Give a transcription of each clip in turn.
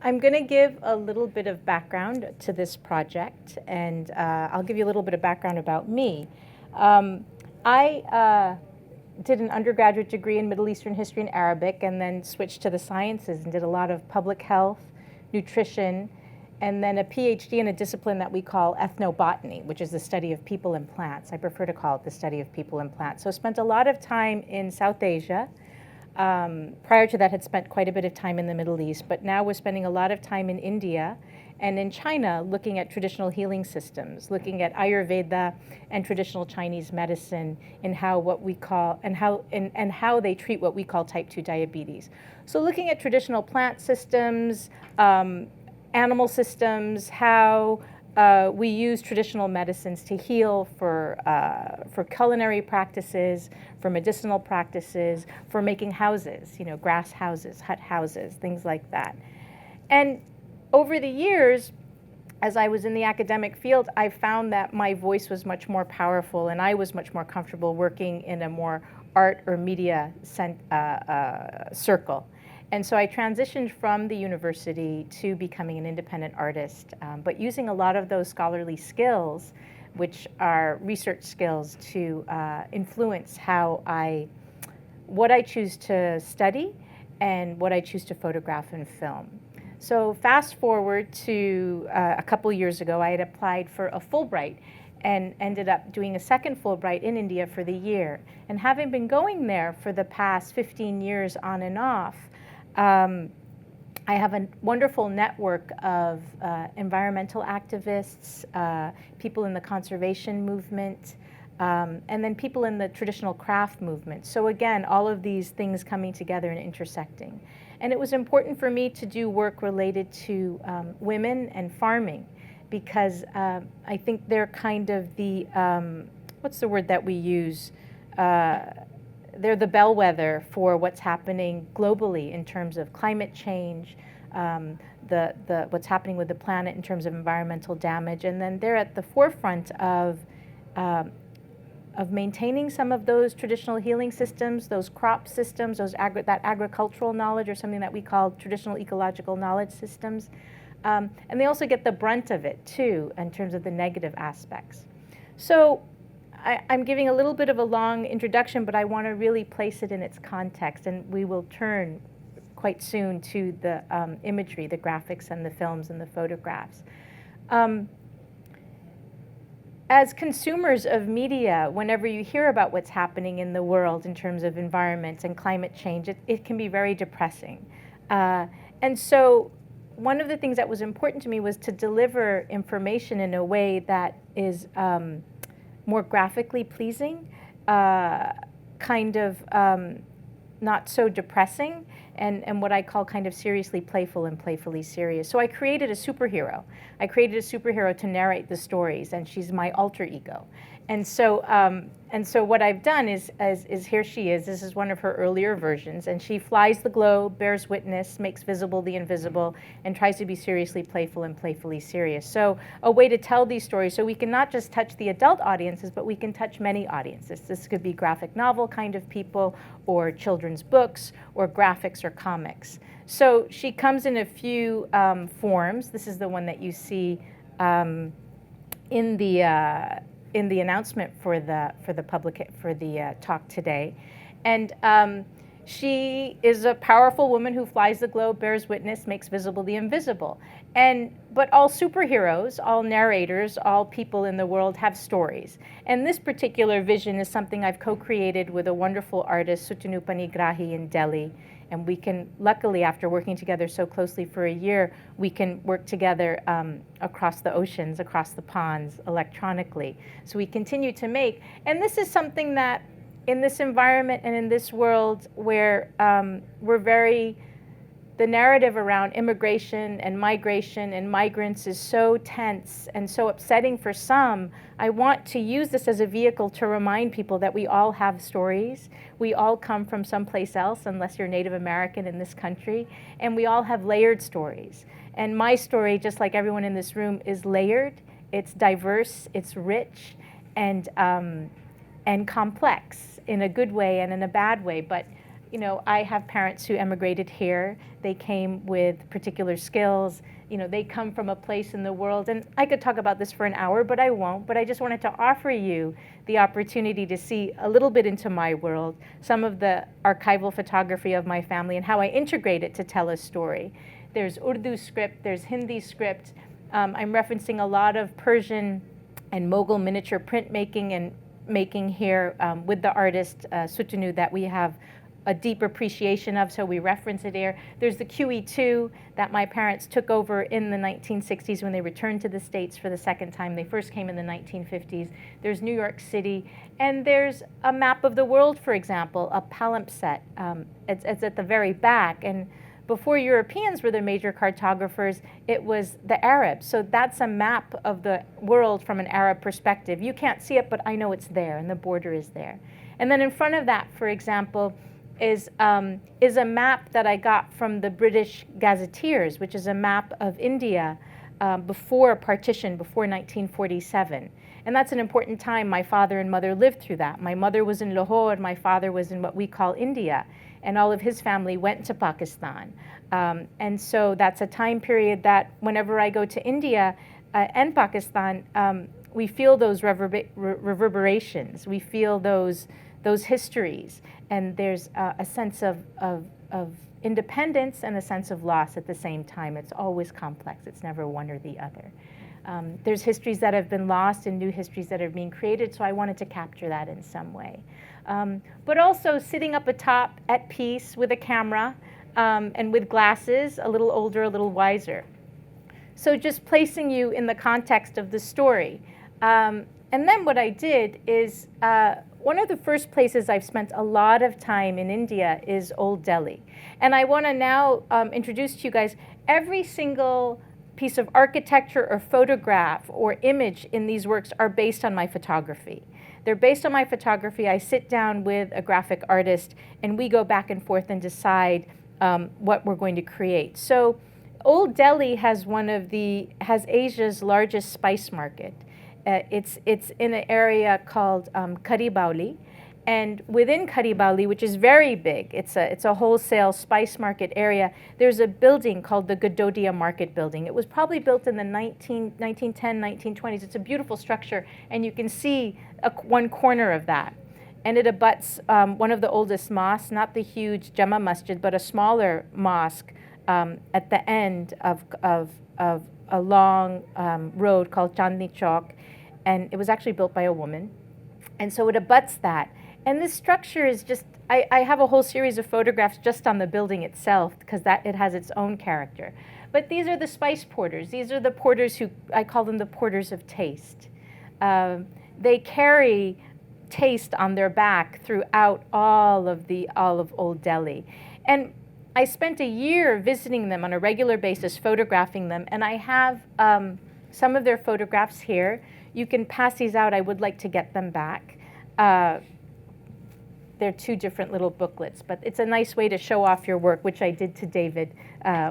I'm going to give a little bit of background to this project, and I'll give you a little bit of background about me. I did an undergraduate degree in Middle Eastern history and Arabic, and then switched to the sciences and did a lot of public health, nutrition, and then a PhD in a discipline that we call ethnobotany, which is the study of people and plants. I prefer to call it the study of people and plants. So spent a lot of time in South Asia. Prior to that, had spent quite a bit of time in the Middle East, but now we're spending a lot of time in India and in China looking at traditional healing systems, looking at Ayurveda and traditional Chinese medicine in how what we call and how they treat what we call type 2 diabetes. So looking at traditional plant systems, animal systems, how we use traditional medicines to heal for culinary practices, for medicinal practices, for making houses, grass houses, hut houses, things like that. And over the years, as I was in the academic field, I found that my voice was much more powerful and I was much more comfortable working in a more art or media circle. And so I transitioned from the university to becoming an independent artist, but using a lot of those scholarly skills, which are research skills, to influence what I choose to study and what I choose to photograph and film. So fast forward to a couple years ago, I had applied for a Fulbright and ended up doing a second Fulbright in India for the year. And having been going there for the past 15 years on and off, I have a wonderful network of environmental activists, people in the conservation movement, and then people in the traditional craft movement. So again, all of these things coming together and intersecting. And it was important for me to do work related to women and farming, because I think they're kind of the, what's the word that we use? They're the bellwether for what's happening globally in terms of climate change, what's happening with the planet in terms of environmental damage, and then they're at the forefront of maintaining some of those traditional healing systems, those crop systems, that agricultural knowledge, or something that we call traditional ecological knowledge systems. And they also get the brunt of it too, in terms of the negative aspects. So I'm giving a little bit of a long introduction, but I want to really place it in its context, and we will turn quite soon to the imagery, the graphics and the films and the photographs. As consumers of media, whenever you hear about what's happening in the world in terms of environment and climate change, it can be very depressing. And so one of the things that was important to me was to deliver information in a way that is more graphically pleasing, kind of not so depressing, and what I call kind of seriously playful and playfully serious. So I created a superhero. I created a superhero to narrate the stories, and she's my alter ego. And so what I've done is here she is. This is one of her earlier versions, and she flies the globe, bears witness, makes visible the invisible, and tries to be seriously playful and playfully serious. So a way to tell these stories, so we can not just touch the adult audiences, but we can touch many audiences. This could be graphic novel kind of people, or children's books, or graphics or comics. So she comes in a few forms. This is the one that you see in the announcement for the talk today, and she is a powerful woman who flies the globe, bears witness, makes visible the invisible. But all superheroes, all narrators, all people in the world have stories. And this particular vision is something I've co-created with a wonderful artist, Sutanu Panigrahi in Delhi. And we can, luckily, after working together so closely for a year, we can work together across the oceans, across the ponds, electronically. So we continue to make. And this is something that, in this environment and in this world where the narrative around immigration and migration and migrants is so tense and so upsetting for some, I want to use this as a vehicle to remind people that we all have stories. We all come from someplace else, unless you're Native American in this country, and we all have layered stories. And my story, just like everyone in this room, is layered, it's diverse, it's rich, and complex in a good way and in a bad way. But you know, I have parents who emigrated here. They came with particular skills. You know, they come from a place in the world, and I could talk about this for an hour, but I won't. But I just wanted to offer you the opportunity to see a little bit into my world, some of the archival photography of my family, and how I integrate it to tell a story. There's Urdu script, there's Hindi script. I'm referencing a lot of Persian and Mughal miniature printmaking and making here with the artist Sutanu that we have a deep appreciation of, so we reference it here. There's the QE2 that my parents took over in the 1960s when they returned to the States for the second time. They first came in the 1950s. There's New York City, and there's a map of the world, for example, a palimpsest. It's at the very back, and before Europeans were the major cartographers, it was the Arabs. So that's a map of the world from an Arab perspective. You can't see it, but I know it's there, and the border is there. And then in front of that, for example, is a map that I got from the British Gazetteers, which is a map of India before partition, before 1947. And that's an important time. My father and mother lived through that. My mother was in Lahore, my father was in what we call India, and all of his family went to Pakistan. And so that's a time period that whenever I go to India and Pakistan, we feel those reverberations, we feel those histories, and there's a sense of independence and a sense of loss at the same time. It's always complex. It's never one or the other. There's histories that have been lost and new histories that are being created, so I wanted to capture that in some way. But also sitting up atop at peace with a camera and with glasses, a little older, a little wiser. So just placing you in the context of the story. And then what I did is, one of the first places I've spent a lot of time in India is Old Delhi. And I want to now introduce to you guys every single piece of architecture or photograph or image in these works are based on my photography. They're based on my photography. I sit down with a graphic artist and we go back and forth and decide what we're going to create. So Old Delhi has Asia's largest spice market. It's in an area called Karibauli, and within Karibauli, which is very big, it's a wholesale spice market area. There's a building called the Gadodia Market Building. It was probably built in the 1910, 1920s. It's a beautiful structure, and you can see one corner of that. And it abuts one of the oldest mosques, not the huge Jama Masjid, but a smaller mosque at the end of a long road called Chandni Chowk, and it was actually built by a woman. And so it abuts that. And this structure is just, I have a whole series of photographs just on the building itself because it has its own character. But these are the spice porters. These are the porters who, I call them the porters of taste. They carry taste on their back throughout all of Old Delhi. And I spent a year visiting them on a regular basis, photographing them, and I have some of their photographs here. You can pass these out. I would like to get them back. They're two different little booklets, but it's a nice way to show off your work, which I did to David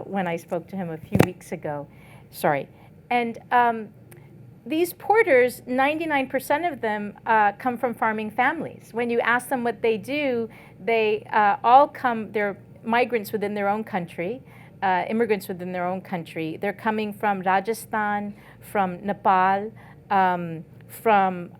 when I spoke to him a few weeks ago. Sorry. And these porters, 99% of them come from farming families. When you ask them what they do, they all come, they're migrants within their own country, immigrants within their own country. They're coming from Rajasthan, from Nepal, from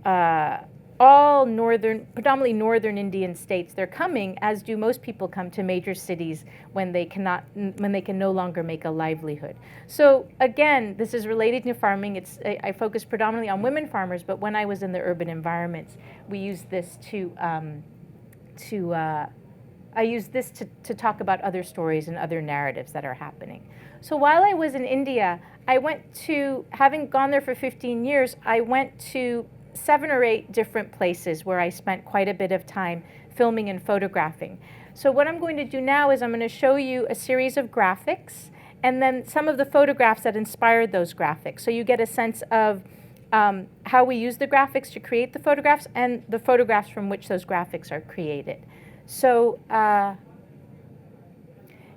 all predominantly northern Indian states. They're coming, as do most people come to major cities when they can no longer make a livelihood. So again, this is related to farming. I focus predominantly on women farmers, but when I was in the urban environments, we used this I use this to talk about other stories and other narratives that are happening. So while I was in India, having gone there for 15 years, I went to 7 or 8 different places where I spent quite a bit of time filming and photographing. So what I'm going to do now is I'm going to show you a series of graphics and then some of the photographs that inspired those graphics. So you get a sense of how we use the graphics to create the photographs and the photographs from which those graphics are created. So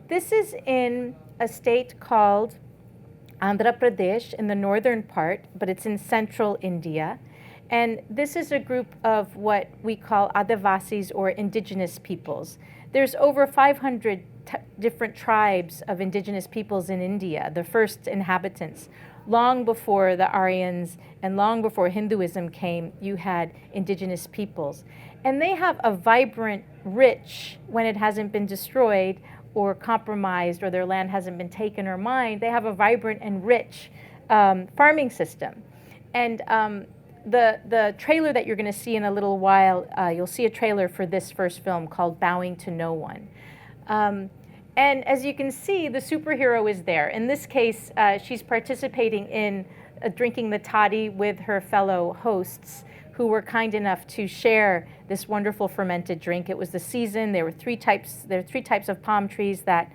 this is in a state called Andhra Pradesh in the northern part, but it's in central India. And this is a group of what we call Adivasis or indigenous peoples. There's over 500 different tribes of indigenous peoples in India, the first inhabitants. Long before the Aryans and long before Hinduism came, you had indigenous peoples. And they have a vibrant, rich, when it hasn't been destroyed or compromised or their land hasn't been taken or mined, they have a vibrant and rich farming system. And the trailer that you're going to see in a little while, you'll see a trailer for this first film called Bowing to No One. And as you can see, the superhero is there. In this case, she's participating in drinking the toddy with her fellow hosts who were kind enough to share this wonderful fermented drink. It was the season. There were three types of palm trees that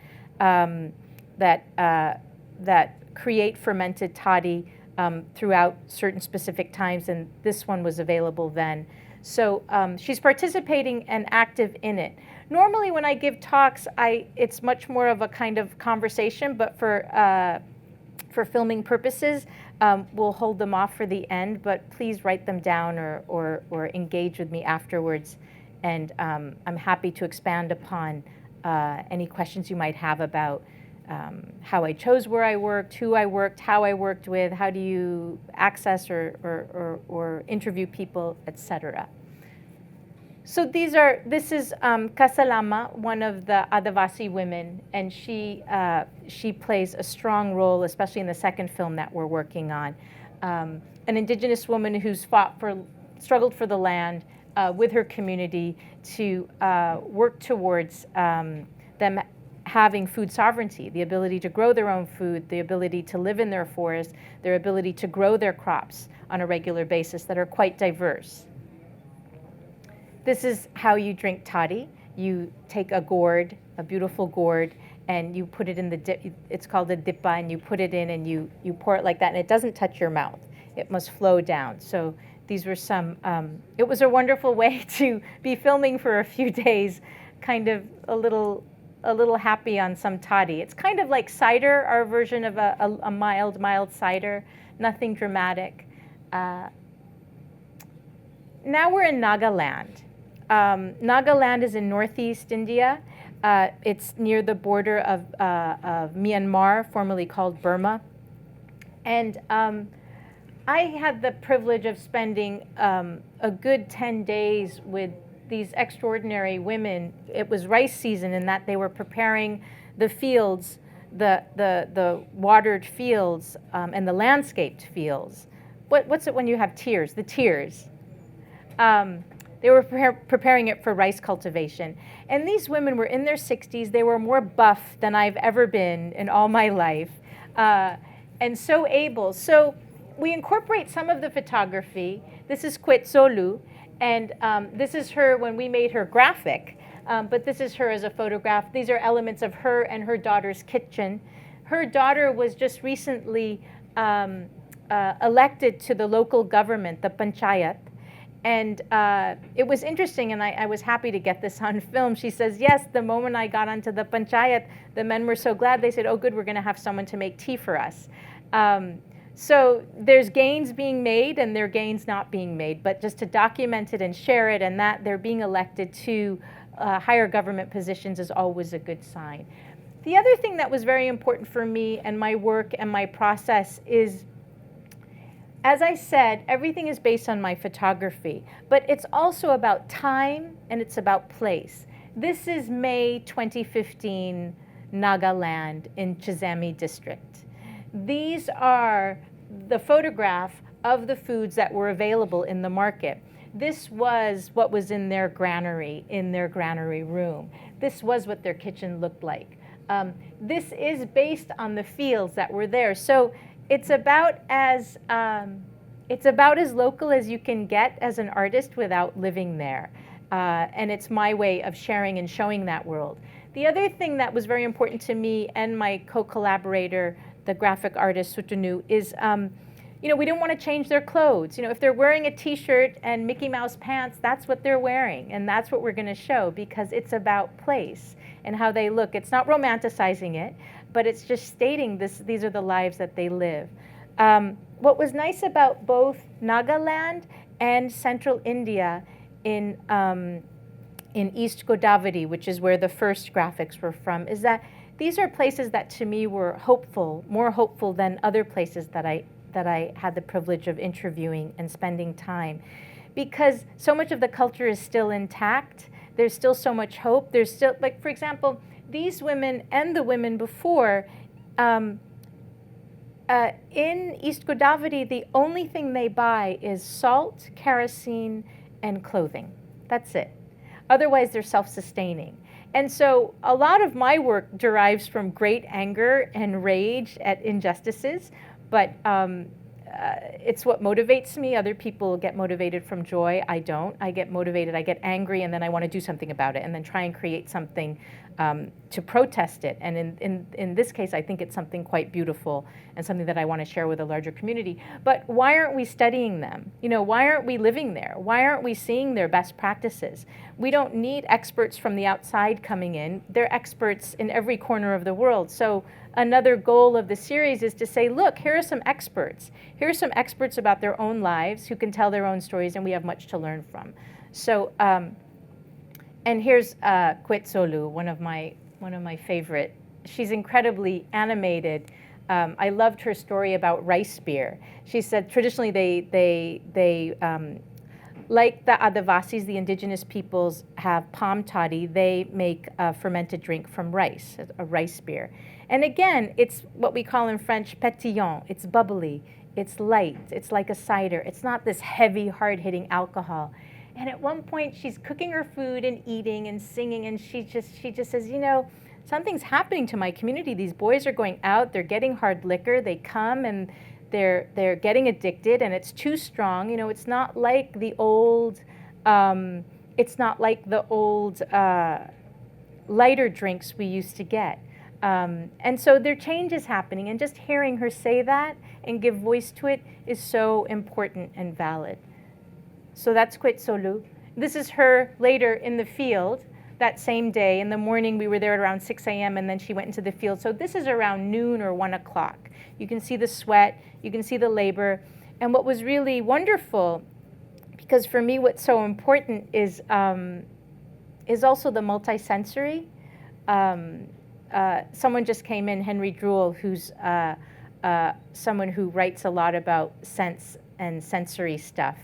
create fermented toddy throughout certain specific times, and this one was available then. So she's participating and active in it. Normally when I give talks, it's much more of a kind of conversation, but for filming purposes, we'll hold them off for the end, but please write them down or engage with me afterwards, and I'm happy to expand upon any questions you might have about how I chose where I worked, who I worked, how I worked with, how do you access or interview people, etc. So this is Kasalama, one of the Adivasi women, and she plays a strong role, especially in the second film that we're working on. An indigenous woman who's struggled for the land with her community to work towards them having food sovereignty, the ability to grow their own food, the ability to live in their forest, their ability to grow their crops on a regular basis that are quite diverse. This is how you drink toddy. You take a gourd, a beautiful gourd, and you put it in the dip. It's called a dippa, and you put it in and you pour it like that, and it doesn't touch your mouth. It must flow down. So these were some, it was a wonderful way to be filming for a few days, kind of a little happy on some toddy. It's kind of like cider, our version of a mild cider, nothing dramatic. Now we're in Nagaland. Nagaland is in northeast India. It's near the border of Myanmar, formerly called Burma. And I had the privilege of spending a good 10 days with these extraordinary women. It was rice season in that they were preparing the fields, the watered fields and the landscaped fields. What's it when you have tears? The tears. They were preparing it for rice cultivation. And these women were in their 60s. They were more buff than I've ever been in all my life, and so able. So we incorporate some of the photography. This is Quetzolu, and this is her when we made her graphic, but this is her as a photograph. These are elements of her and her daughter's kitchen. Her daughter was just recently elected to the local government, the panchayat. And it was interesting, and I was happy to get this on film. She says, yes, the moment I got onto the panchayat, the men were so glad. They said, oh, good, we're going to have someone to make tea for us. So there's gains being made, and there are gains not being made. But just to document it and share it, and that they're being elected to higher government positions is always a good sign. The other thing that was very important for me and my work and my process is, as I said, everything is based on my photography, but it's also about time and it's about place. This is May 2015, Nagaland in Chizami district. These are the photograph of the foods that were available in the market. This was what was in their granary room. This was what their kitchen looked like. This is based on the fields that were there. So it's about as local as you can get as an artist without living there. And it's my way of sharing and showing that world. The other thing that was very important to me and my co-collaborator, the graphic artist Sutunu, is we don't want to change their clothes. If they're wearing a t-shirt and Mickey Mouse pants, that's what they're wearing. And that's what we're going to show, because it's about place and how they look. It's not romanticizing it, but it's just stating these are the lives that they live. What was nice about both Nagaland and central India in in East Godavari, which is where the first graphics were from, is that these are places that to me were hopeful, more hopeful than other places that I had the privilege of interviewing and spending time. Because so much of the culture is still intact. There's still so much hope. There's still, like, for example, these women and the women before, in East Godavari, the only thing they buy is salt, kerosene, and clothing. That's it. Otherwise, they're self-sustaining. And so a lot of my work derives from great anger and rage at injustices, but it's what motivates me. Other people get motivated from joy. I don't. I get motivated, I get angry, and then I want to do something about it, and then try and create something to protest it. And in this case, I think it's something quite beautiful and something that I want to share with a larger community. But why aren't we studying them? You know, why aren't we living there? Why aren't we seeing their best practices? We don't need experts from the outside coming in. They're experts in every corner of the world. So another goal of the series is to say, look, here are some experts. Here are some experts about their own lives who can tell their own stories, and we have much to learn from. So, and here's Quetzolu, one of my favorite. She's incredibly animated. I loved her story about rice beer. She said traditionally they like the Adivasis, the indigenous peoples, have palm toddy. They make a fermented drink from rice, a rice beer. And again, it's what we call in French pétillant. It's bubbly, it's light, it's like a cider. It's not this heavy, hard-hitting alcohol. And at one point, she's cooking her food and eating and singing, and she just says, you know, something's happening to my community. These boys are going out, they're getting hard liquor, they come and they're getting addicted, and it's too strong. You know, it's not like the old, lighter drinks we used to get. And so there are changes happening, and just hearing her say that and give voice to it is so important and valid. So that's Quetzolu. This is her later in the field that same day. In the morning, we were there at around 6 a.m., and then she went into the field. So this is around noon or 1 o'clock. You can see the sweat, you can see the labor. And what was really wonderful, because for me what's so important is also the multisensory. Someone just came in, Henry Druel, who's someone who writes a lot about sense and sensory stuff.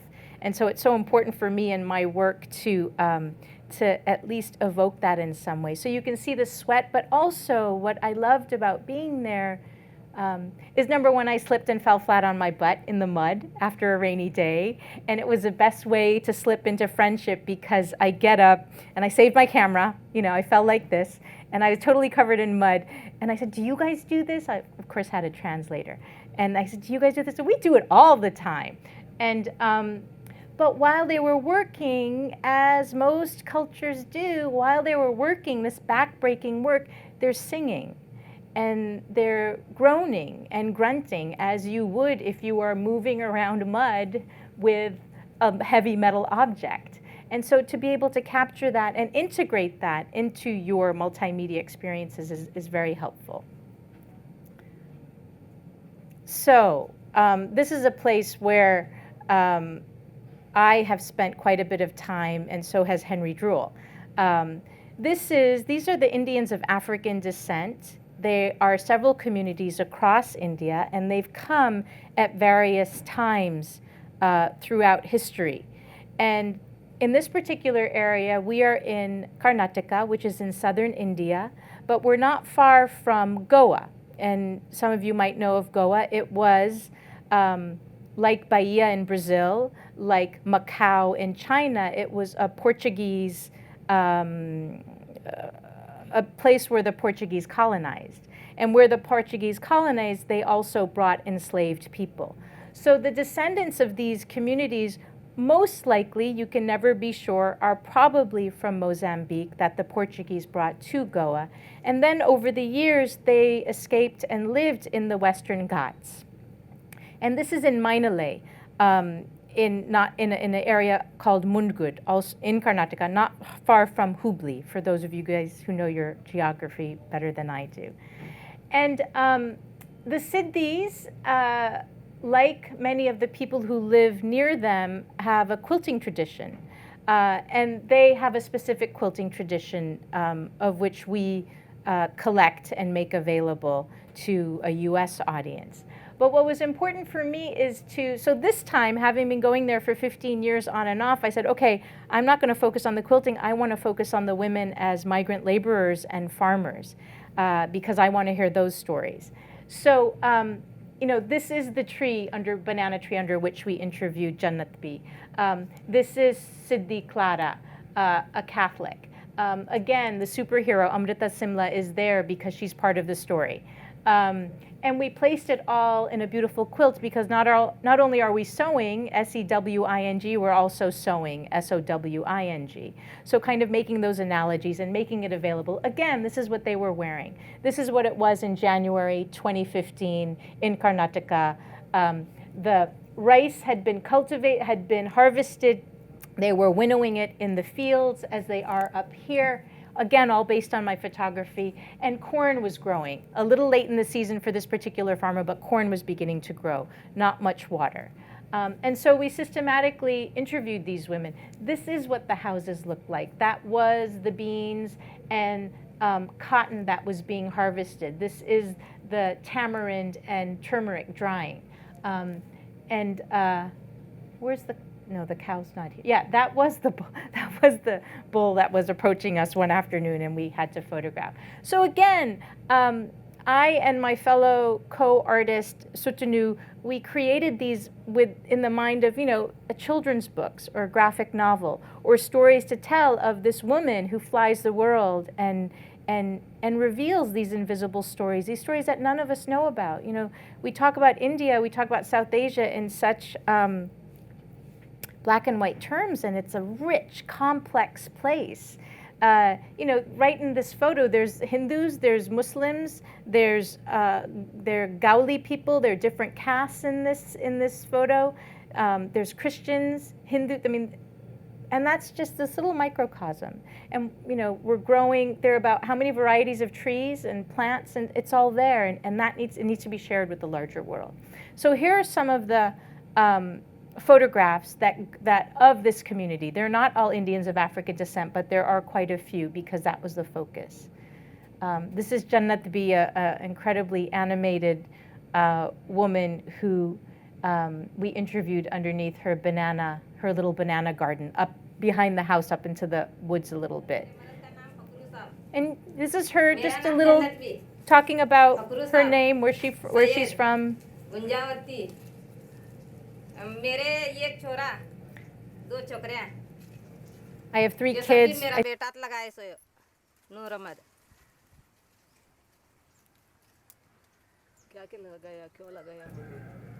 And so it's so important for me in my work to at least evoke that in some way. So you can see the sweat, but also what I loved about being there is, number one, I slipped and fell flat on my butt in the mud after a rainy day. And it was the best way to slip into friendship, because I get up and I saved my camera. You know, I fell like this, and I was totally covered in mud. And I said, do you guys do this? I, of course, had a translator. And I said, do you guys do this? So we do it all the time. And but while they were working, as most cultures do, while they were working this back-breaking work, they're singing and they're groaning and grunting, as you would if you are moving around mud with a heavy metal object. And so to be able to capture that and integrate that into your multimedia experiences is very helpful. So this is a place where I have spent quite a bit of time, and so has Henry Druel. These are the Indians of African descent. There are several communities across India, and they've come at various times throughout history. And in this particular area, we are in Karnataka, which is in southern India, but we're not far from Goa. And some of you might know of Goa. It was like Bahia in Brazil, like Macau in China. It was a Portuguese, a place where the Portuguese colonized. And where the Portuguese colonized, they also brought enslaved people. So the descendants of these communities, most likely, you can never be sure, are probably from Mozambique that the Portuguese brought to Goa. And then over the years, they escaped and lived in the Western Ghats. And this is in Mainale, in an area called Mundgud, also in Karnataka, not far from Hubli, for those of you guys who know your geography better than I do. And the Siddhis, like many of the people who live near them, have a quilting tradition. And they have a specific quilting tradition of which we collect and make available to a US audience. But what was important for me is so this time, having been going there for 15 years on and off, I said, okay, I'm not going to focus on the quilting. I want to focus on the women as migrant laborers and farmers because I want to hear those stories. So, this is the banana tree under which we interviewed Jannat Bhi. This is Siddhi Clara, a Catholic. Again, the superhero Amrita Simla is there because she's part of the story. And we placed it all in a beautiful quilt because not only are we sewing, S-E-W-I-N-G, we're also sewing, S-O-W-I-N-G. So kind of making those analogies and making it available. Again, this is what they were wearing. This is what it was in January 2015 in Karnataka. The rice had been harvested. They were winnowing it in the fields as they are up here. Again, all based on my photography. And corn was growing. A little late in the season for this particular farmer, but corn was beginning to grow. Not much water. And so we systematically interviewed these women. This is what the houses looked like. That was the beans and cotton that was being harvested. This is the tamarind and turmeric drying. Where's the... No, the cow's not here. Yeah, that was the bull that was approaching us one afternoon, and we had to photograph. So again, I and my fellow co-artist Sutanu, we created these in the mind of a children's books or a graphic novel or stories to tell of this woman who flies the world and reveals these invisible stories, these stories that none of us know about. We talk about India, we talk about South Asia in such black and white terms, and it's a rich, complex place. Right in this photo, there's Hindus, there's Muslims, there are Gauli people, there are different castes in this photo. There's Christians, Hindu. And that's just this little microcosm. And we're growing. There are about how many varieties of trees and plants, and it's all there. And it needs to be shared with the larger world. So here are some of the photographs that of this community. They're not all Indians of African descent, but there are quite a few because that was the focus. This is Jannat Bhi, an incredibly animated woman who we interviewed underneath her little banana garden up behind the house, up into the woods a little bit. And this is her just a little talking about her name, where she's from. I have 3 kids.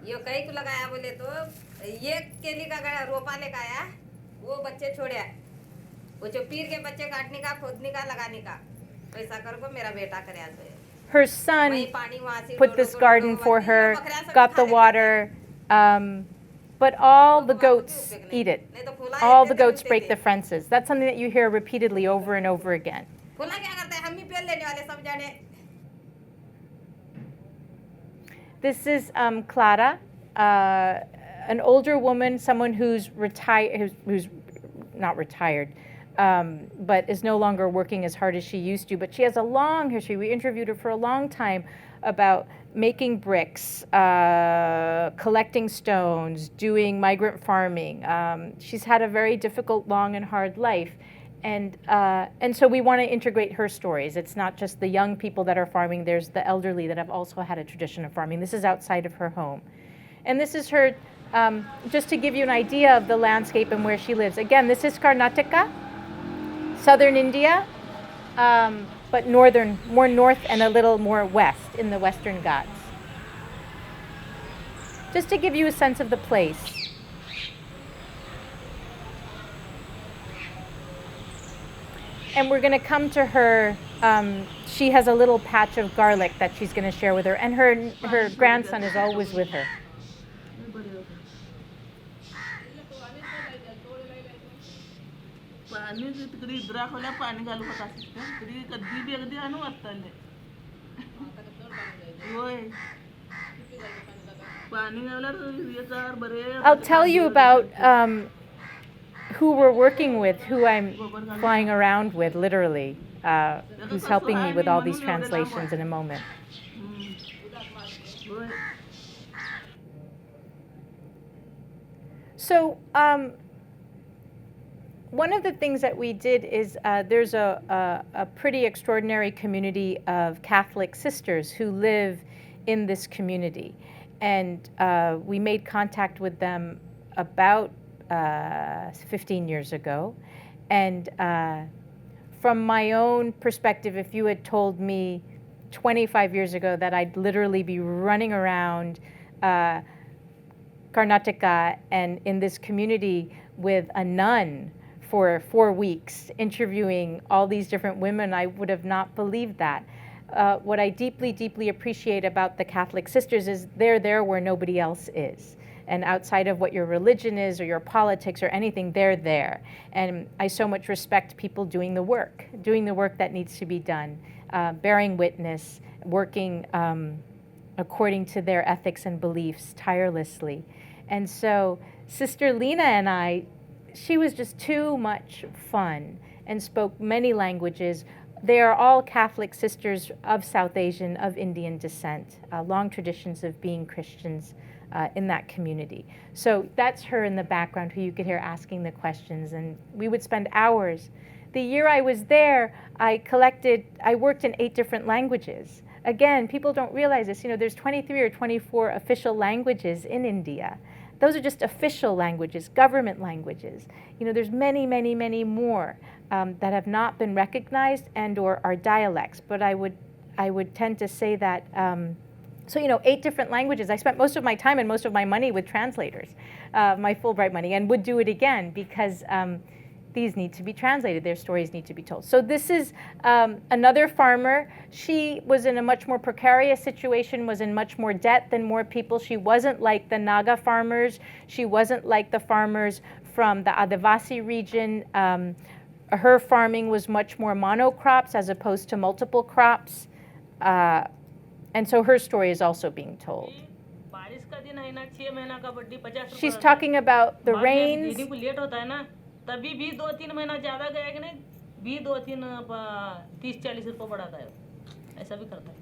ये कई को लगाया बोले तो ये केली का गड़ा रोपा लेके आया, वो बच्चे छोड़या, वो जो पीर के बच्चे काटने का, खोदने का, लगाने का, वैसा कर को मेरा बेटा करे आज। Her son put this garden for her, got the water, but all the goats eat it. All the goats break the fences. That's something that you hear repeatedly over and over again. This is Clara, an older woman, someone who's not retired, but is no longer working as hard as she used to. But she has a long history. We interviewed her for a long time about making bricks, collecting stones, doing migrant farming. She's had a very difficult, long, and hard life. And so we want to integrate her stories. It's not just the young people that are farming. There's the elderly that have also had a tradition of farming. This is outside of her home. And this is her, just to give you an idea of the landscape and where she lives. Again, this is Karnataka, southern India, but more north and a little more west in the Western Ghats. Just to give you a sense of the place. And we're going to come to her. She has a little patch of garlic that she's going to share with her. And her grandson is always with her. I'll tell you about who we're working with, who I'm flying around with, literally, who's helping me with all these translations in a moment. So one of the things that we did is there's a pretty extraordinary community of Catholic sisters who live in this community. And we made contact with them about 15 years ago. And from my own perspective, if you had told me 25 years ago that I'd literally be running around Karnataka and in this community with a nun for 4 weeks interviewing all these different women, I would have not believed that. What I deeply, deeply appreciate about the Catholic sisters is they're there where nobody else is. And outside of what your religion is or your politics or anything, they're there. And I so much respect people doing the work that needs to be done, bearing witness, working according to their ethics and beliefs tirelessly. And so Sister Lena and I, she was just too much fun and spoke many languages. They are all Catholic sisters of South Asian, of Indian descent, long traditions of being Christians in that community. So that's her in the background who you could hear asking the questions, and we would spend hours. The year I was there, I worked in 8 different languages. Again, people don't realize this, there's 23 or 24 official languages in India. Those are just official languages, government languages. There's many, many, many more that have not been recognized and or are dialects. But I would tend to say that, 8 different languages. I spent most of my time and most of my money with translators, my Fulbright money, and would do it again because these need to be translated. Their stories need to be told. So this is another farmer. She was in a much more precarious situation, was in much more debt than more people. She wasn't like the Naga farmers. She wasn't like the farmers from the Adivasi region. Her farming was much more monocrops as opposed to multiple crops. And so her story is also being told. She's talking about the rains. तभी भी 2-3 महीना ज़्यादा गया कि नहीं, भी 2-3 30-40 रुपये बढ़ाता है, ऐसा भी करता है।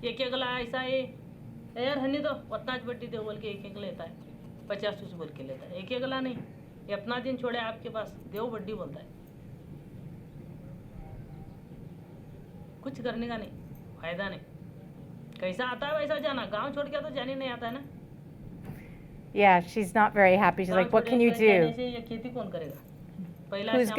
एक अगला ऐसा है यार हनी तो उतना बड्डी दे बोल के एक लेता है, 50 बोल के लेता है। एक अगला नहीं, ये अपना दिन छोड़े आपके पास देव बड्डी बोलता है। कुछ करने का नहीं, फायदा नहीं। कैसा आता है वैसा जाना, गांव छोड़ के तो जाने नहीं आता है ना। Yeah, she's not very happy. She's like, what can you do? ये खेती कौन करेगा? Who's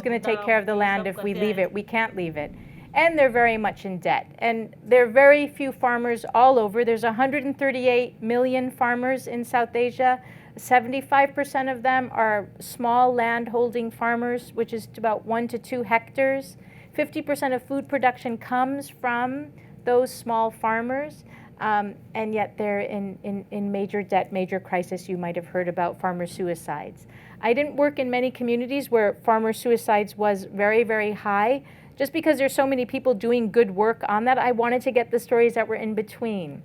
gonna take care of the land if we leave it? We can't leave it. And they're very much in debt. And there are very few farmers all over. There's 138 million farmers in South Asia. 75% of them are small land-holding farmers, which is about 1 to 2 hectares. 50% of food production comes from those small farmers. And yet they're in major debt, major crisis. You might have heard about farmer suicides. I didn't work in many communities where farmer suicides was very, very high. Just because there's so many people doing good work on that, I wanted to get the stories that were in between,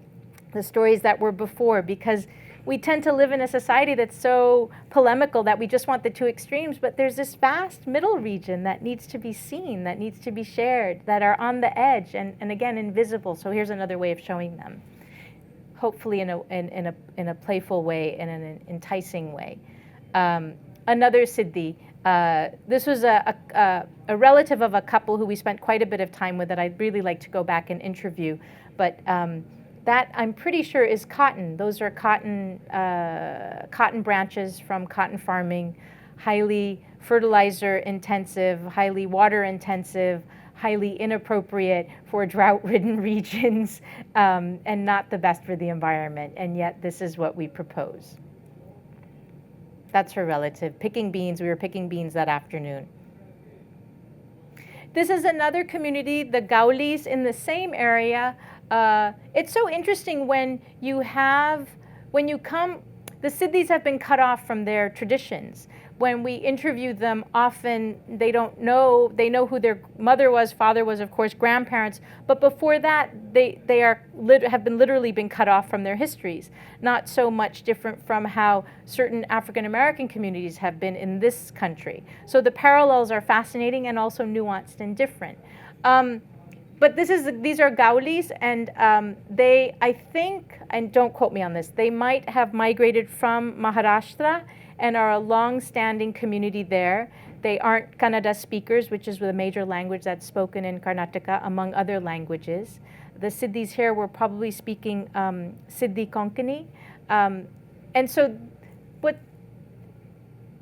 the stories that were before, because we tend to live in a society that's so polemical that we just want the 2 extremes, but there's this vast middle region that needs to be seen, that needs to be shared, that are on the edge and again, invisible. So here's another way of showing them, hopefully in a playful way and in an enticing way. Another Siddhi. This was a relative of a couple who we spent quite a bit of time with that I'd really like to go back and interview. But that I'm pretty sure is cotton. Those are cotton branches from cotton farming, highly fertilizer intensive, highly water intensive, highly inappropriate for drought-ridden regions, and not the best for the environment. And yet this is what we propose. That's her relative. Picking beans. We were picking beans that afternoon. This is another community, the Gaulis, in the same area. It's so interesting when you come, the Siddhis have been cut off from their traditions. When we interview them, often they don't know, they know who their mother was, father was, of course, grandparents, but before that, have been literally been cut off from their histories. Not so much different from how certain African American communities have been in this country. So the parallels are fascinating and also nuanced and different. But these are Gaulis, and they, I think, and don't quote me on this, they might have migrated from Maharashtra and are a long-standing community there. They aren't Kannada speakers, which is the major language that's spoken in Karnataka, among other languages. The Siddhis here were probably speaking Siddhi Konkani. And so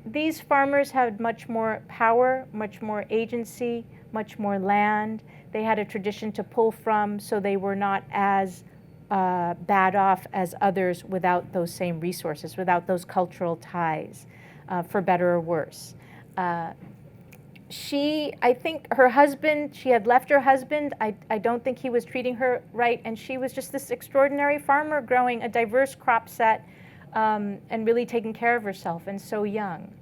these farmers had much more power, much more agency, much more land. They had a tradition to pull from, so they were not as bad off as others without those same resources, without those cultural ties, for better or worse. I think her husband, she had left her husband. I don't think he was treating her right, and she was just this extraordinary farmer growing a diverse crop set and really taking care of herself, and so young.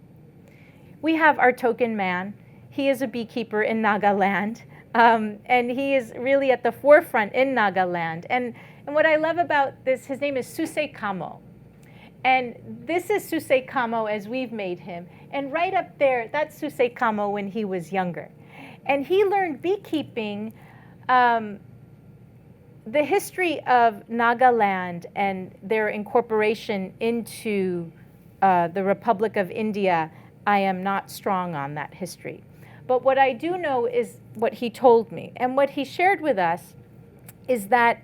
We have our token man. He is a beekeeper in Nagaland, and he is really at the forefront in Nagaland. And what I love about this, his name is Suse Kamo. And this is Suse Kamo as we've made him. And right up there, that's Suse Kamo when he was younger. And he learned beekeeping. The history of Nagaland and their incorporation into the Republic of India, I am not strong on that history. But what I do know is what he told me. And what he shared with us is that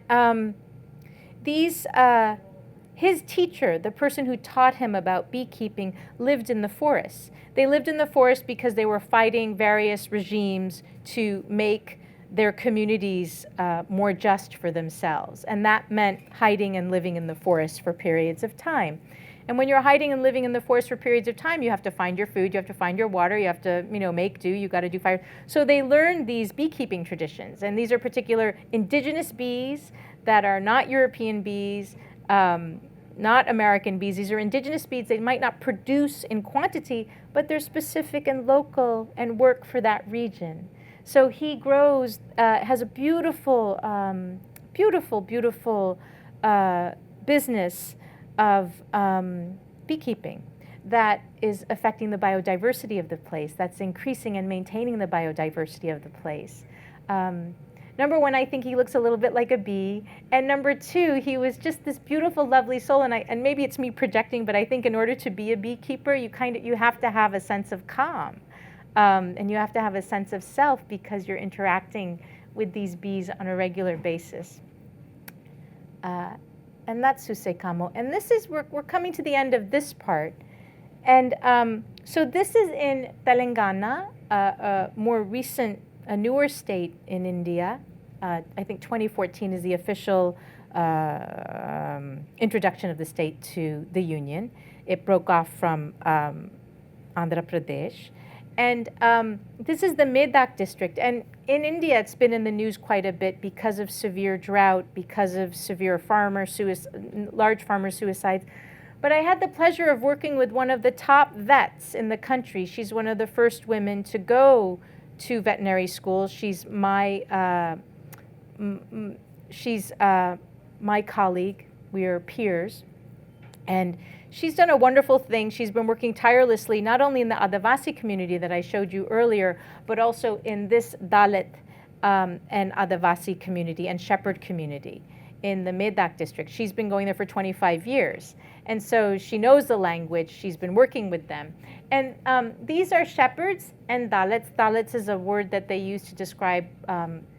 his teacher, the person who taught him about beekeeping, lived in the forests. They lived in the forest because they were fighting various regimes to make their communities more just for themselves. And that meant hiding and living in the forest for periods of time. And when you're hiding and living in the forest for periods of time, you have to find your food, you have to find your water, you have to, make do, you got to do fire. So they learned these beekeeping traditions. And these are particular indigenous bees that are not European bees, not American bees. These are indigenous bees. They might not produce in quantity, but they're specific and local and work for that region. So he grows, has a beautiful, beautiful business of beekeeping that is affecting the biodiversity of the place, that's increasing and maintaining the biodiversity of the place. Number one, I think he looks a little bit like a bee. And number two, he was just this beautiful, lovely soul. And maybe it's me projecting, but I think in order to be a beekeeper, you have to have a sense of calm. And you have to have a sense of self because you're interacting with these bees on a regular basis. And that's Suse Kamo. And this is, we're coming to the end of this part. And so this is in Telangana, a newer state in India. I think 2014 is the official introduction of the state to the Union. It broke off from Andhra Pradesh. And this is the Medak district. And in India, it's been in the news quite a bit because of severe drought, because of severe large farmer suicides. But I had the pleasure of working with one of the top vets in the country. She's one of the first women to go to veterinary school. She's my colleague. We are peers. And she's done a wonderful thing. She's been working tirelessly, not only in the Adivasi community that I showed you earlier, but also in this Dalit and Adivasi community and shepherd community in the Medak district. She's been going there for 25 years. And so she knows the language. She's been working with them. And these are shepherds and Dalits. Dalits is a word that they use to describe,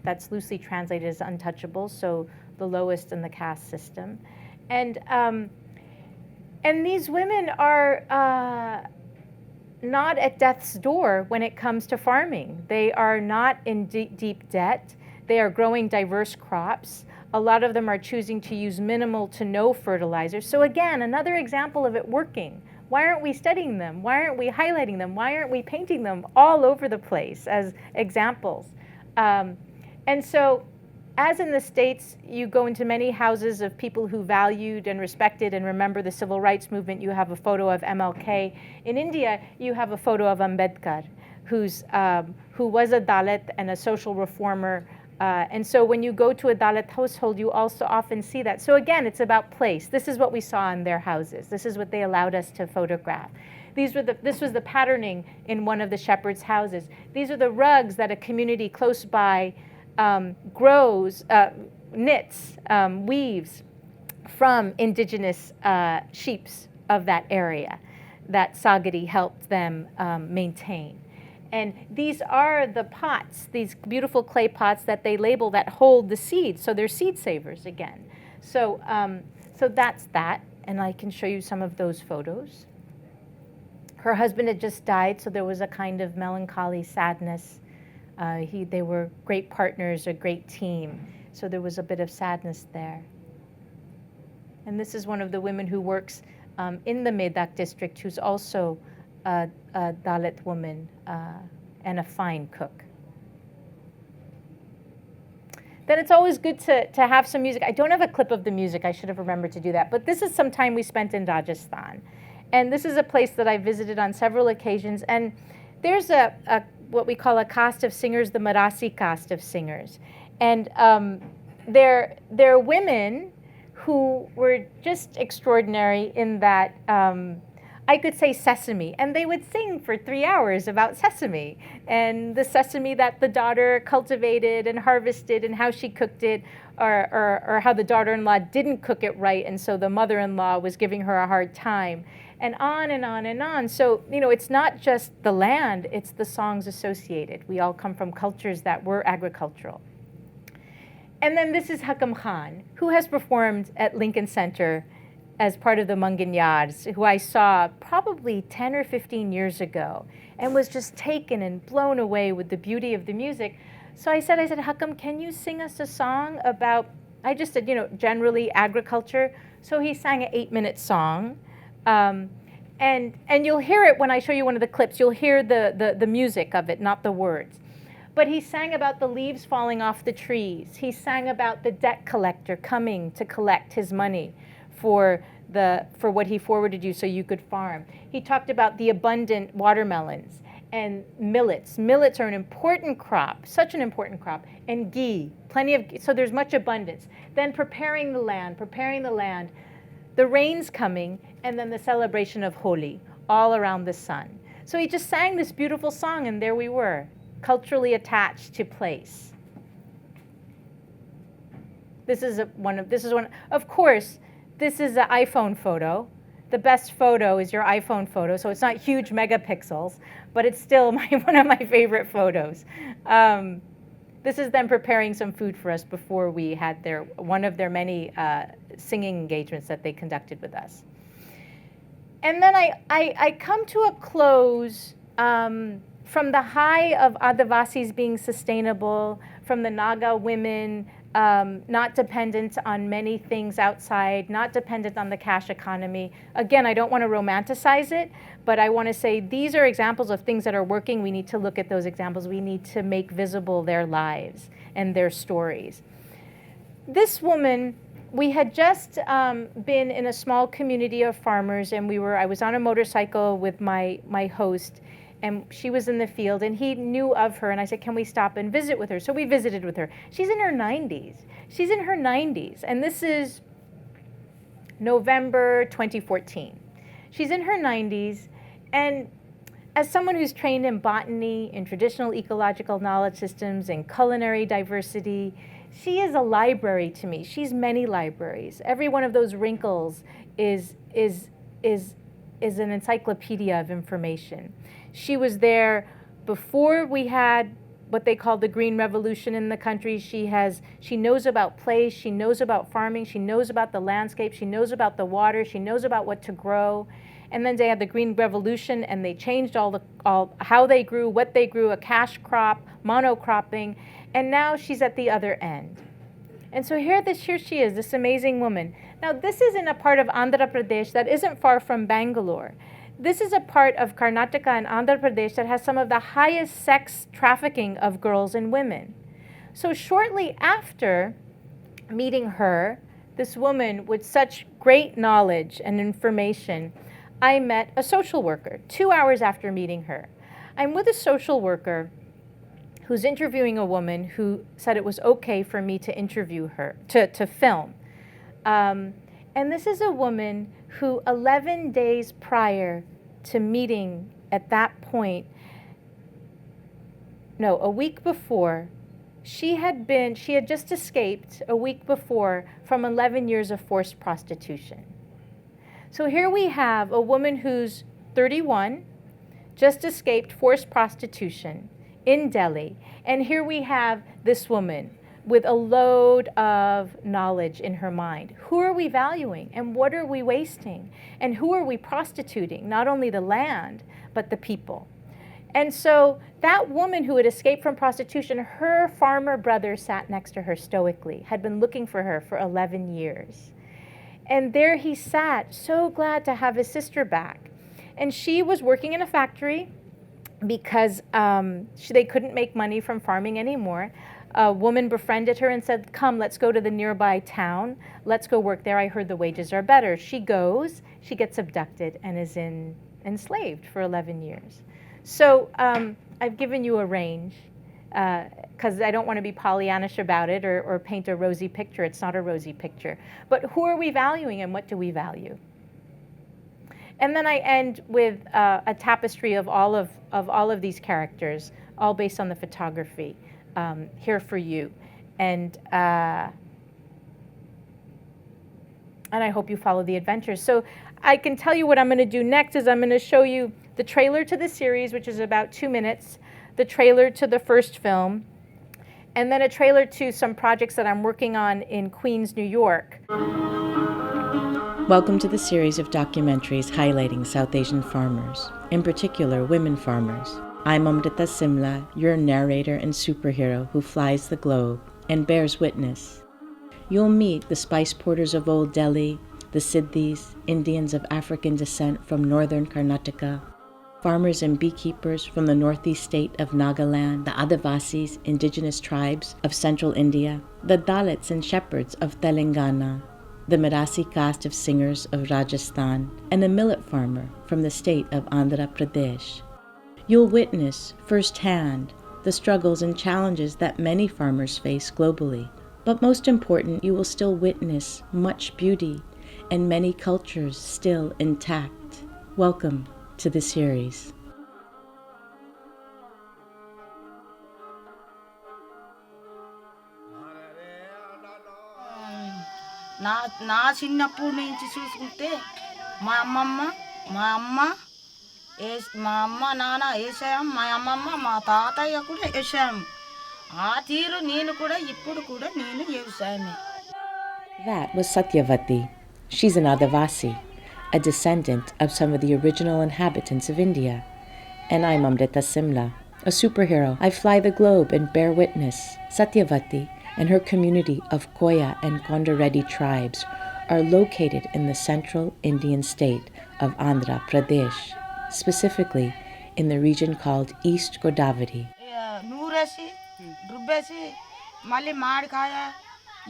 that's loosely translated as untouchables, so the lowest in the caste system. And these women are not at death's door when it comes to farming. They are not in deep debt. They are growing diverse crops. A lot of them are choosing to use minimal to no fertilizer. So again, another example of it working. Why aren't we studying them? Why aren't we highlighting them? Why aren't we painting them all over the place as examples? And so as in the States, you go into many houses of people who valued and respected and remember the civil rights movement. You have a photo of MLK. In India, you have a photo of Ambedkar, who was a Dalit and a social reformer. And so when you go to a Dalit household, you also often see that. So again, it's about place. This is what we saw in their houses. This is what they allowed us to photograph. This was the patterning in one of the shepherds' houses. These are the rugs that a community close by grows, knits, weaves from indigenous sheeps of that area that Sagadi helped them maintain. And these are the pots, these beautiful clay pots that they label that hold the seeds. So they're seed savers again. So, so that's that. And I can show you some of those photos. Her husband had just died, so there was a kind of melancholy sadness. They were great partners, a great team. So there was a bit of sadness there. And this is one of the women who works in the Medak district, who's also a Dalit woman and a fine cook. Then it's always good to have some music. I don't have a clip of the music. I should have remembered to do that. But this is some time we spent in Rajasthan. And this is a place that I visited on several occasions. And there's what we call a caste of singers, the Marasi caste of singers. And they're women who were just extraordinary in that I could say sesame, and they would sing for 3 hours about sesame and the sesame that the daughter cultivated and harvested and how she cooked it, or how the daughter-in-law didn't cook it right, and so the mother-in-law was giving her a hard time, and on and on and on. So, you know, it's not just the land, it's the songs associated. We all come from cultures that were agricultural. And then this is Hakam Khan, who has performed at Lincoln Center as part of the Manganyars, who I saw probably 10 or 15 years ago and was just taken and blown away with the beauty of the music. So I said, Hakam, can you sing us a song about, I just said, you know, generally agriculture. So he sang an 8-minute song. And you'll hear it when I show you one of the clips. You'll hear the music of it, not the words. But he sang about the leaves falling off the trees. He sang about the debt collector coming to collect his money for what he forwarded you so you could farm. He talked about the abundant watermelons and millets. Millets are an important crop, such an important crop, and ghee, plenty of ghee, so there's much abundance. Then preparing the land, the rains coming, and then the celebration of Holi, all around the sun. So he just sang this beautiful song, and there we were, culturally attached to place. This is one, of course, this is an iPhone photo. The best photo is your iPhone photo, so it's not huge megapixels, but it's still one of my favorite photos. This is them preparing some food for us before we had one of their many singing engagements that they conducted with us. And then I come to a close from the high of Adivasis being sustainable, from the Naga women not dependent on many things outside, not dependent on the cash economy. Again, I don't want to romanticize it, but I want to say these are examples of things that are working. We need to look at those examples. We need to make visible their lives and their stories. This woman, we had just been in a small community of farmers, and I was on a motorcycle with my host, and she was in the field, and he knew of her, and I said, can we stop and visit with her? So we visited with her. She's in her 90s. And this is November 2014. She's in her 90s, and as someone who's trained in botany, in traditional ecological knowledge systems, and culinary diversity, she is a library to me. She's many libraries. Every one of those wrinkles is an encyclopedia of information. She was there before we had what they call the Green Revolution in the country. She knows about place, she knows about farming, she knows about the landscape, she knows about the water, she knows about what to grow. And then they had the Green Revolution, and they changed all how they grew, what they grew, a cash crop, monocropping, and now she's at the other end. And so here she is, this amazing woman. Now this is in a part of Andhra Pradesh that isn't far from Bangalore. This is a part of Karnataka and Andhra Pradesh that has some of the highest sex trafficking of girls and women. So shortly after meeting her, this woman with such great knowledge and information, I met a social worker 2 hours after meeting her. I'm with a social worker who's interviewing a woman who said it was okay for me to interview her, to film. And this is a woman who 11 days prior to meeting at that point, no, a week before, she had just escaped a week before from 11 years of forced prostitution. So here we have a woman who's 31, just escaped forced prostitution in Delhi. And here we have this woman with a load of knowledge in her mind. Who are we valuing and what are we wasting? And who are we prostituting? Not only the land, but the people. And so that woman who had escaped from prostitution, her farmer brother sat next to her stoically, had been looking for her for 11 years. And there he sat, so glad to have his sister back. And she was working in a factory because they couldn't make money from farming anymore. A woman befriended her and said, come, let's go to the nearby town. Let's go work there. I heard the wages are better. She goes, she gets abducted and is enslaved for 11 years. So I've given you a range because I don't want to be Pollyannish about it or paint a rosy picture. It's not a rosy picture. But who are we valuing and what do we value? And then I end with a tapestry of all of these characters, all based on the photography, here for you. And I hope you follow the adventures. So I can tell you what I'm going to do next is I'm going to show you the trailer to the series, which is about 2 minutes, the trailer to the first film, and then a trailer to some projects that I'm working on in Queens, New York. Welcome to the series of documentaries highlighting South Asian farmers, in particular women farmers. I'm Amrita Simla, your narrator and superhero who flies the globe and bears witness. You'll meet the spice porters of Old Delhi, the Siddhis, Indians of African descent from northern Karnataka, farmers and beekeepers from the northeast state of Nagaland, the Adivasis, indigenous tribes of central India, the Dalits and shepherds of Telangana, the Mirasi caste of singers of Rajasthan, and a millet farmer from the state of Andhra Pradesh. You'll witness firsthand the struggles and challenges that many farmers face globally. But most important, you will still witness much beauty and many cultures still intact. Welcome to the series. నా చిన్నప్పటి నుంచి చూసుకుంటే మా అమ్మ నాన్న వేసాం, మా అమ్మమ్మ మా తాతయ్య కూడా వేసాం. ఆ తీరు నేను కూడా ఇప్పుడు కూడా నేను వ్యవసాయమే. That was Satyavati. She's an Adivasi, a descendant of some of the original inhabitants of India. And I'm Amrita Simla, a superhero. I fly the globe and bear witness. Satyavati and her community of Koya and Konda Reddy tribes are located in the central Indian state of Andhra Pradesh, specifically in the region called East Godavari. నూరేసి రుబ్బేసి మళ్ళీ మామిడికాయ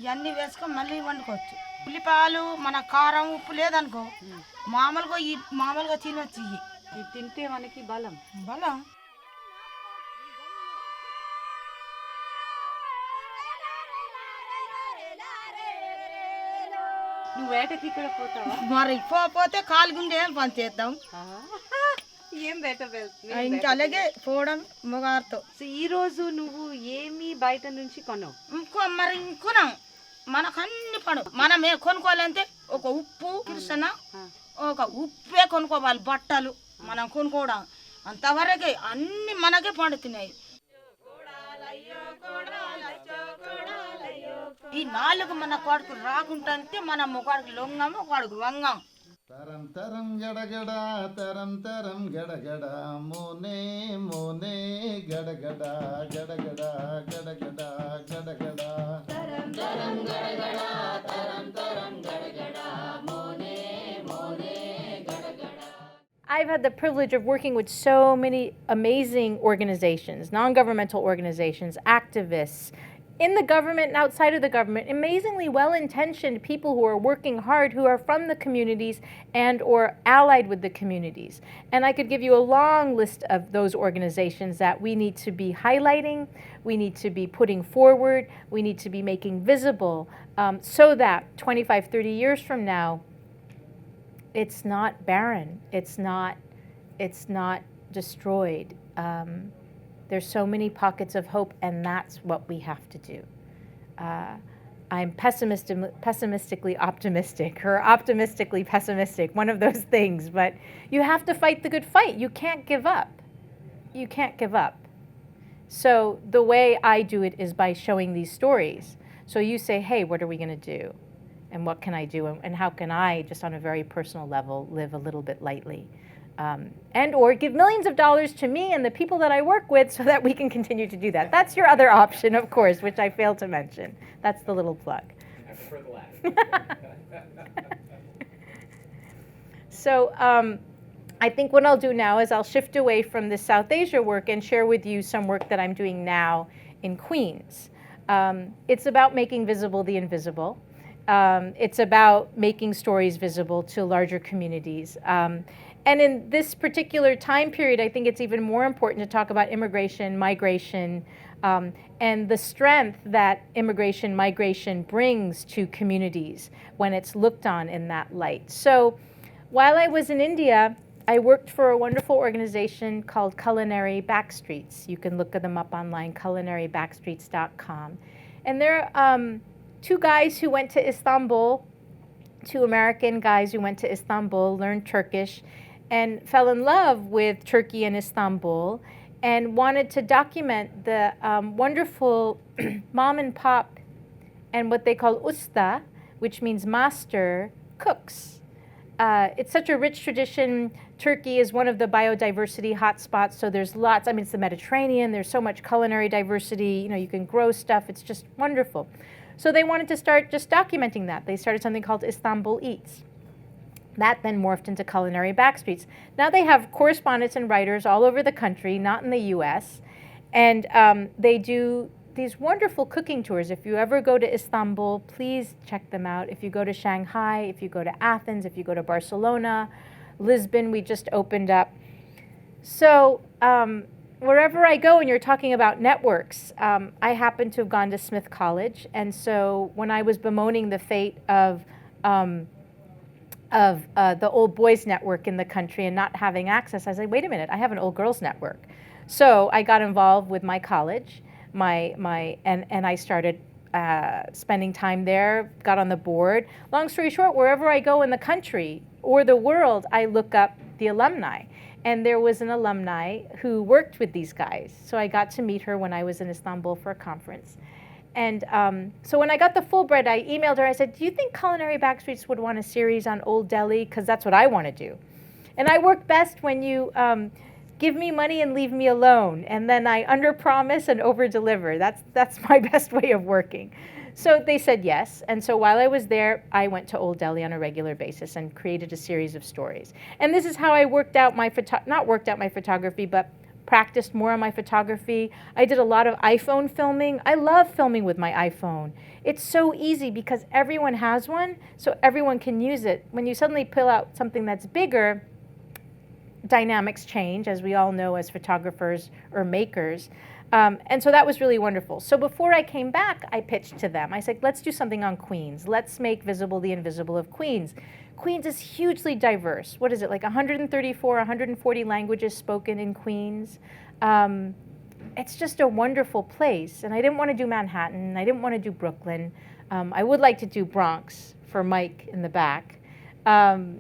ఇవన్నీ వేసుకొని మళ్ళీ వండుకోవచ్చు. ఉల్లిపాయలు మన కారం ఉప్పు లేదనుకో మామూలుగా తినొచ్చు. ఇవి తింటే మనకి బలం. నువ్వు వేటకి ఇక్కడ పోతావా? మరి పోతే కాలుగుండే ఏం పని చేద్దాం. ఏం వేట ఇంకా అలాగే పోవడం మొగారితో. ఈ రోజు నువ్వు ఏమి బయట నుంచి కొన్నావు? మరి కొనాం. మనకు అన్ని పడు మనమే కొనుక్కోవాలంటే ఒక ఉప్పు కిరసన ఒక ఉప్పే కొనుక్కోవాలి. బట్టలు మనం కొనుక్కోవడం అంతవరకే అన్ని మనకే పండుతున్నాయి. ఈ నాలుగు మన కొడుకు రాకుంటే మన మొగాడికి లొంగం కొడుకు వంగం. తరం తరం గడగడ తరం తరం గడగడ మోనే మోనే గడగడ గడగడ గడగడ గడగడ తరం తరం గడగడ తరం తరం గడగడ మోనే మోనే గడగడ. I've had the privilege of working with so many amazing organizations, non-governmental organizations, activists, in the government and outside of the government, amazingly well-intentioned people who are working hard, who are from the communities and or allied with the communities. And I could give you a long list of those organizations that we need to be highlighting, we need to be putting forward, we need to be making visible, so that 25, 30 years from now, it's not barren, it's not destroyed. There's so many pockets of hope, and that's what we have to do. I'm pessimistically optimistic, or optimistically pessimistic, one of those things, but you have to fight the good fight. You can't give up. You can't give up. So the way I do it is by showing these stories. So you say, hey, what are we going to do? And what can I do? And how can I, just on a very personal level, live a little bit lightly? And or give millions of dollars to me and the people that I work with so that we can continue to do that. That's your other option, of course, which I failed to mention. That's the little plug. I prefer the latter. So I think what I'll do now is I'll shift away from the South Asia work and share with you some work that I'm doing now in Queens. It's about making visible the invisible. It's about making stories visible to larger communities. And in this particular time period, I think it's even more important to talk about immigration, migration, and the strength that immigration, migration brings to communities when it's looked on in that light. So while I was in India, I worked for a wonderful organization called Culinary Backstreets. You can look them up online, culinarybackstreets.com. And they're two guys who went to Istanbul, two American guys who went to Istanbul, learned Turkish, and fell in love with Turkey and Istanbul, and wanted to document the wonderful mom and pop and what they call usta, which means master, cooks. It's such a rich tradition. Turkey is one of the biodiversity hotspots, so there's lots, I mean, it's the Mediterranean, there's so much culinary diversity, you know, you can grow stuff, it's just wonderful. So they wanted to start just documenting that. They started something called Istanbul Eats. That then morphed into Culinary Backstreets. Now they have correspondents and writers all over the country, not in the US, and they do these wonderful cooking tours. If you ever go to Istanbul, please check them out. If you go to Shanghai, if you go to Athens, if you go to Barcelona, Lisbon, we just opened up. So wherever I go, and you're talking about networks, I happen to have gone to Smith College, and so when I was bemoaning the fate of the old boys network in the country and not having access, I said, wait a minute, I have an old girls network. So I got involved with my college, and I started spending time there, got on the board. Long story short, wherever I go in the country or the world, I look up the alumni. And there was an alumni who worked with these guys. So I got to meet her when I was in Istanbul for a conference. And so when I got the Fulbright, I emailed her. I said, do you think Culinary Backstreets would want a series on Old Delhi? Because that's what I want to do. And I work best when you give me money and leave me alone. And then I underpromise and overdeliver. That's my best way of working. So they said yes. And so while I was there, I went to Old Delhi on a regular basis and created a series of stories. And this is how I worked out my photography, but practiced more on my photography. I did a lot of iPhone filming. I love filming with my iPhone. It's so easy because everyone has one, so everyone can use it. When you suddenly pull out something that's bigger, dynamics change, as we all know as photographers or makers. And so that was really wonderful. So before I came back, I pitched to them. I said, let's do something on Queens. Let's make visible the invisible of Queens. Queens is hugely diverse. What is it, like 134, 140 languages spoken in Queens? It's just a wonderful place. And I didn't want to do Manhattan. I didn't want to do Brooklyn. I would like to do Bronx for Mike in the back. So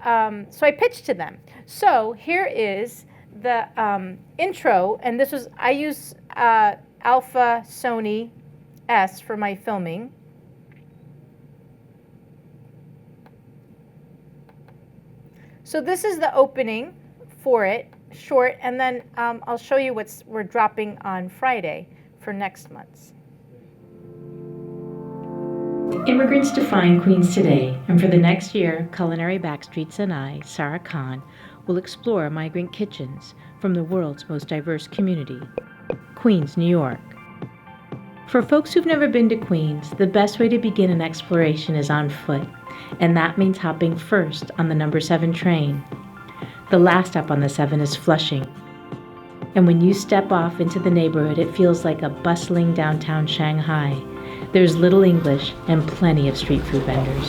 I pitched to them. So here is the intro, and this was, I use Alpha Sony S for my filming. So this is the opening for it, short, and then I'll show you what we're dropping on Friday for next month's. Immigrants define Queens today, and for the next year, Culinary Backstreets and I, Sarah Khan, will explore migrant kitchens from the world's most diverse community. Queens, New York. For folks who've never been to Queens, the best way to begin an exploration is on foot, and that means hopping first on the number 7 train. The last stop on the 7 is Flushing. And when you step off into the neighborhood, it feels like a bustling downtown Shanghai. There's little English and plenty of street food vendors.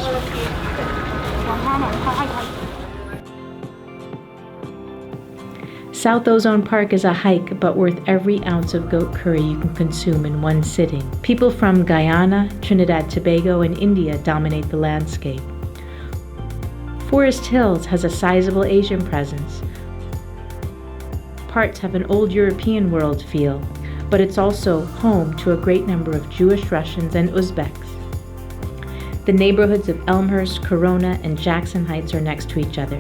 South Ozone Park is a hike, but worth every ounce of goat curry you can consume in one sitting. People from Guyana, Trinidad, Tobago, and India dominate the landscape. Forest Hills has a sizable Asian presence. Parts have an old European world feel, but it's also home to a great number of Jewish Russians and Uzbeks. The neighborhoods of Elmhurst, Corona, and Jackson Heights are next to each other.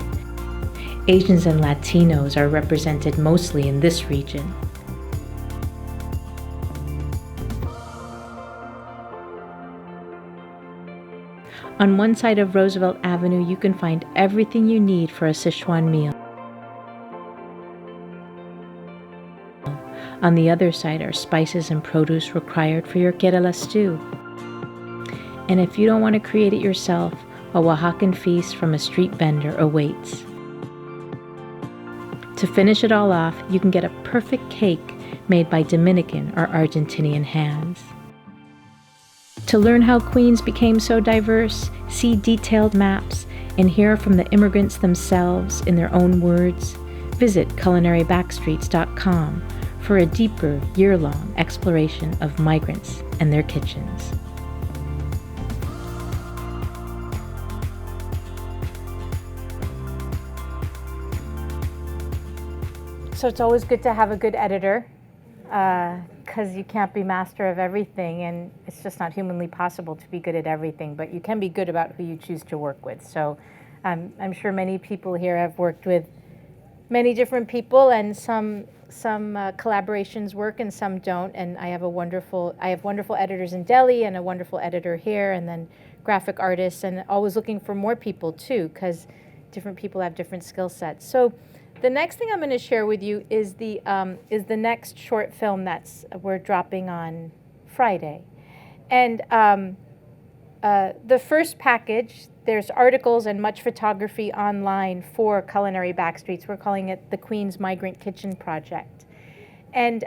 Asians and Latinos are represented mostly in this region. On one side of Roosevelt Avenue, you can find everything you need for a Sichuan meal. On the other side are spices and produce required for your Kerala stew. And if you don't want to create it yourself, a Oaxacan feast from a street vendor awaits. To finish it all off, you can get a perfect cake made by Dominican or Argentinian hands. To learn how Queens became so diverse, see detailed maps, and hear from the immigrants themselves in their own words, visit culinarybackstreets.com for a deeper, year-long exploration of migrants and their kitchens. So it's always good to have a good editor, because you can't be master of everything, and it's just not humanly possible to be good at everything, but you can be good about who you choose to work with. So I'm sure many people here have worked with many different people, and some collaborations work and some don't. And I have wonderful editors in Delhi and a wonderful editor here, and then graphic artists, and always looking for more people too, because different people have different skill sets. So the next thing I'm going to share with you is the next short film we're dropping on Friday, and the first package. There's articles and much photography online for Culinary Backstreets. We're calling it the Queens Migrant Kitchen Project. And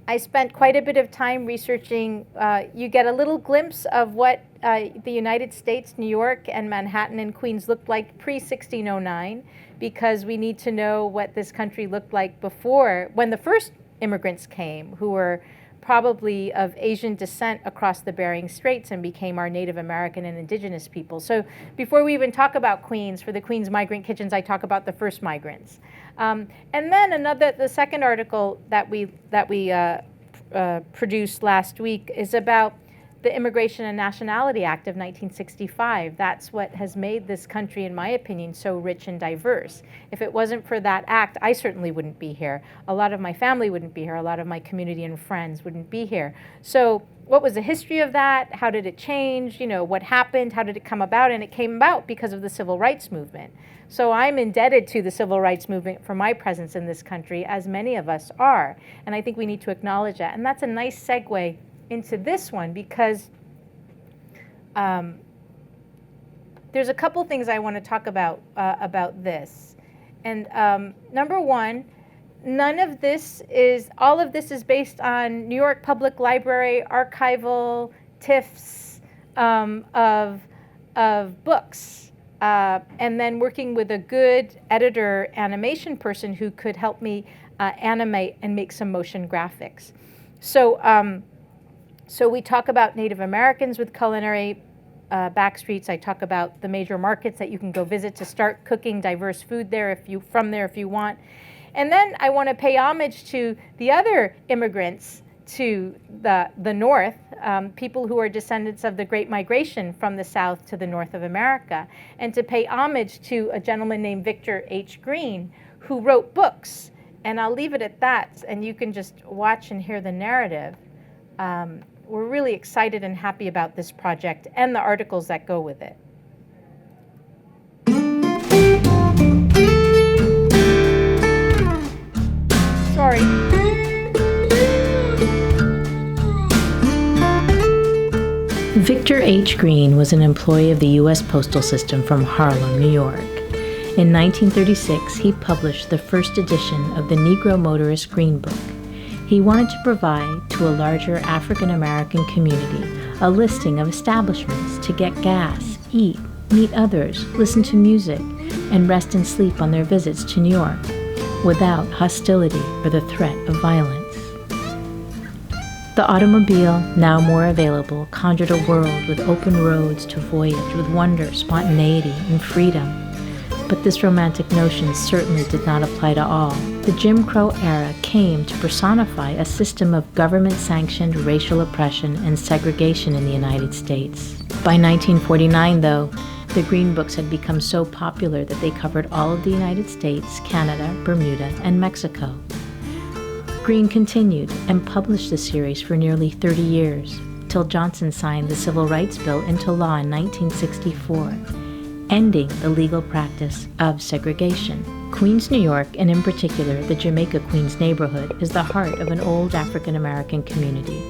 I spent quite a bit of time researching. You get a little glimpse of what the United States, New York, and Manhattan and Queens looked like pre-1609, because we need to know what this country looked like before, when the first immigrants came, who were probably of Asian descent across the Bering Straits and became our Native American and indigenous people. So before we even talk about Queens, for the Queens Migrant Kitchens, I talk about the first migrants. And then the second article that we produced last week is about the Immigration and Nationality Act of 1965. That's what has made this country, in my opinion, so rich and diverse. If it wasn't for that act, I certainly wouldn't be here. A lot of my family wouldn't be here. A lot of my community and friends wouldn't be here. So what was the history of that? How did it change? What happened? How did it come about? And it came about because of the Civil Rights Movement. So I'm indebted to the Civil Rights Movement for my presence in this country, as many of us are. And I think we need to acknowledge that. And that's a nice segue into this one, because there's a couple things I want to talk about this. And number one, all of this is based on New York Public Library archival TIFFs of books, and then working with a good editor animation person who could help me animate and make some motion graphics. So we talk about Native Americans with Culinary Backstreets. I talk about the major markets that you can go visit to start cooking diverse food there if you want. And then I want to pay homage to the other immigrants to the north, people who are descendants of the Great Migration from the south to the north of America, and to pay homage to a gentleman named Victor H. Green, who wrote books. And I'll leave it at that, and you can just watch and hear the narrative. We're really excited and happy about this project and the articles that go with it. Sorry. Victor H. Green was an employee of the U.S. Postal System from Harlem, New York. In 1936, he published the first edition of the Negro Motorist Green Book. He wanted to provide to a larger African American community a listing of establishments to get gas, eat, meet others, listen to music, and rest and sleep on their visits to New York, without hostility or the threat of violence. The automobile, now more available, conjured a world with open roads to voyage with wonder, spontaneity, and freedom. But this romantic notion certainly did not apply to all. The Jim Crow era came to personify a system of government-sanctioned racial oppression and segregation in the United States. By 1949, though, the Green Books had become so popular that they covered all of the United States, Canada, Bermuda, and Mexico. Green continued and published the series for nearly 30 years, till Johnson signed the Civil Rights Bill into law in 1964, ending the legal practice of segregation. Queens, New York, and in particular the Jamaica Queens neighborhood, is the heart of an old African American community.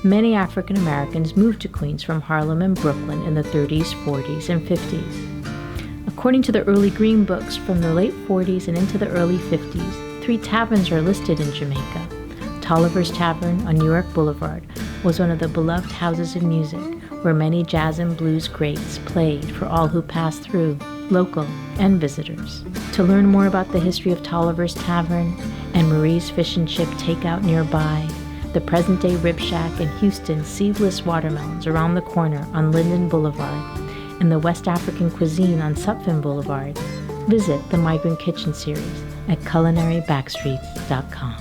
Many African Americans moved to Queens from Harlem and Brooklyn in the 30s, 40s, and 50s. According to the early Green Books, from the late 40s and into the early 50s, 3 taverns are listed in Jamaica. Tolliver's Tavern on New York Boulevard was one of the beloved houses of music, where many jazz and blues greats played for all who passed through, local and visitors. To learn more about the history of Tolliver's Tavern and Marie's Fish and Chip Takeout nearby, the present-day Rib Shack and Houston's Seedless Watermelons around the corner on Linden Boulevard, and the West African cuisine on Sutphin Boulevard, visit the Migrant Kitchen series at culinarybackstreets.com.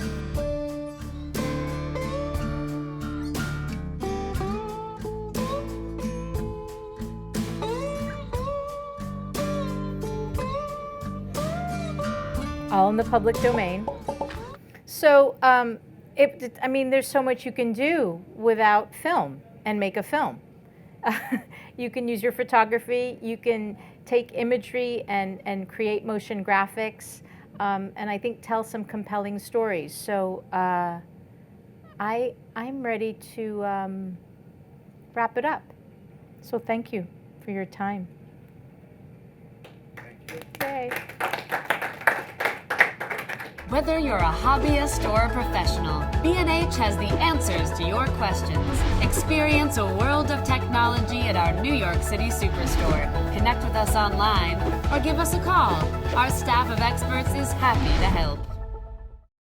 All in the public domain. So, there's so much you can do without film and make a film. You can use your photography, you can take imagery and create motion graphics, and I think tell some compelling stories. So I'm ready to wrap it up. So thank you for your time. Okay. Whether you're a hobbyist or a professional, B&H has the answers to your questions. Experience a world of technology at our New York City Superstore. Connect with us online or give us a call. Our staff of experts is happy to help.